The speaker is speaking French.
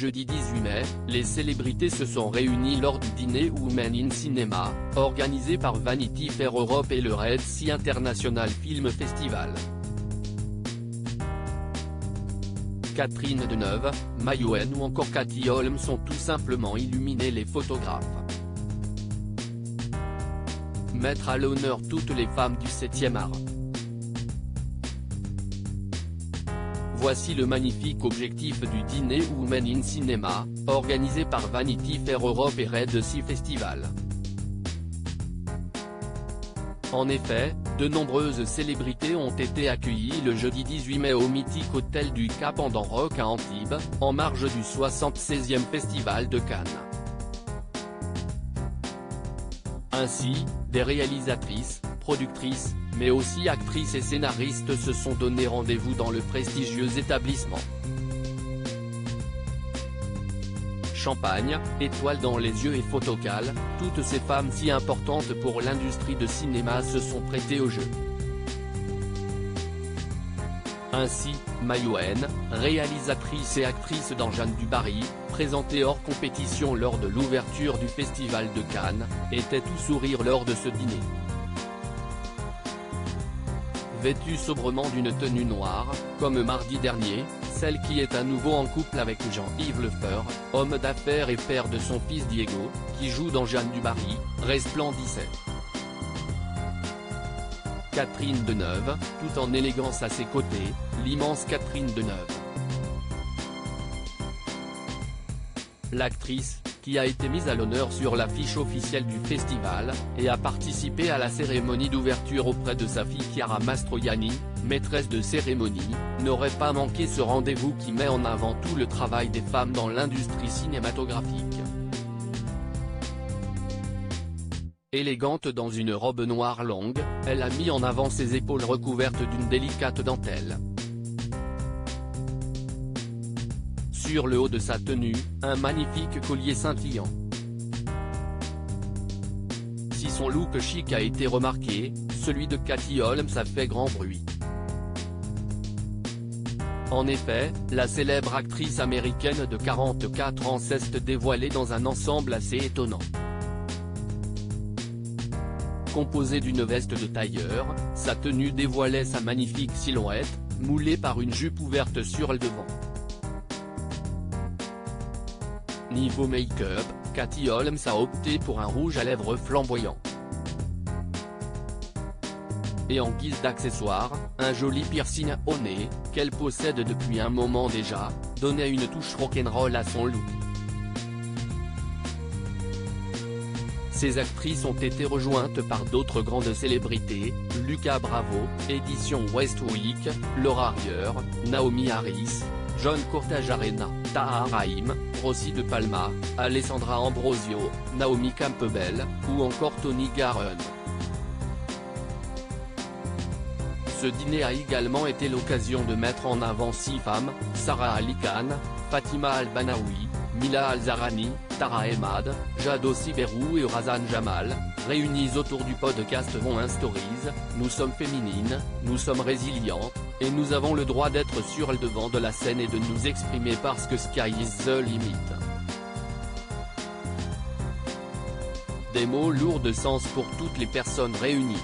jeudi 18 mai, les célébrités se sont réunies lors du dîner Women in Cinema, organisé par Vanity Fair Europe et le Red Sea International Film Festival. Catherine Deneuve, Mayouen ou encore Katy Holmes ont tout simplement illuminé les photographes. Mettre à l'honneur toutes les femmes du 7e art. Voici le magnifique objectif du dîner Women in Cinema, organisé par Vanity Fair Europe et Red Sea Festival. En effet, de nombreuses célébrités ont été accueillies le jeudi 18 mai au mythique hôtel du Cap Rock à Antibes, en marge du 76e Festival de Cannes. Ainsi, des réalisatrices, productrices, mais aussi actrices et scénaristes se sont donné rendez-vous dans le prestigieux établissement. Champagne, étoiles dans les yeux et photocall, toutes ces femmes si importantes pour l'industrie de cinéma se sont prêtées au jeu. Ainsi, Mayouen, réalisatrice et actrice dans Jeanne du Barry, présentée hors compétition lors de l'ouverture du Festival de Cannes, était tout sourire lors de ce dîner. Vêtue sobrement d'une tenue noire, comme mardi dernier, celle qui est à nouveau en couple avec Jean-Yves Lefebvre, homme d'affaires et père de son fils Diego, qui joue dans Jeanne du Barry, resplendissait. Catherine Deneuve, tout en élégance à ses côtés, l'immense Catherine Deneuve. L'actrice, qui a été mise à l'honneur sur l'affiche officielle du festival, et a participé à la cérémonie d'ouverture auprès de sa fille Chiara Mastroianni, maîtresse de cérémonie, n'aurait pas manqué ce rendez-vous qui met en avant tout le travail des femmes dans l'industrie cinématographique. Élégante dans une robe noire longue, elle a mis en avant ses épaules recouvertes d'une délicate dentelle. Sur le haut de sa tenue, un magnifique collier scintillant. Si son look chic a été remarqué, celui de Katy Holmes a fait grand bruit. En effet, la célèbre actrice américaine de 44 ans s'est dévoilée dans un ensemble assez étonnant. Composée d'une veste de tailleur, sa tenue dévoilait sa magnifique silhouette, moulée par une jupe ouverte sur le devant. Niveau make-up, Katy Holmes a opté pour un rouge à lèvres flamboyant. Et en guise d'accessoire, un joli piercing au nez, qu'elle possède depuis un moment déjà, donnait une touche rock'n'roll à son look. Ces actrices ont été rejointes par d'autres grandes célébrités, Lucas Bravo, Édition Westwick, Laura Harrier, Naomi Harris, John Cortajarena, Tahar Rahim, Rossi de Palma, Alessandra Ambrosio, Naomi Campbell, ou encore Tony Garron. Ce dîner a également été l'occasion de mettre en avant 6 femmes, Sarah Ali Khan, Fatima Al-Banaoui, Mila Al-Zarani, Tara Emad, Jado Siberou et Razan Jamal, réunies autour du podcast Women Stories. Nous sommes féminines, nous sommes résilientes, et nous avons le droit d'être sur le devant de la scène et de nous exprimer parce que sky is the limit. Des mots lourds de sens pour toutes les personnes réunies.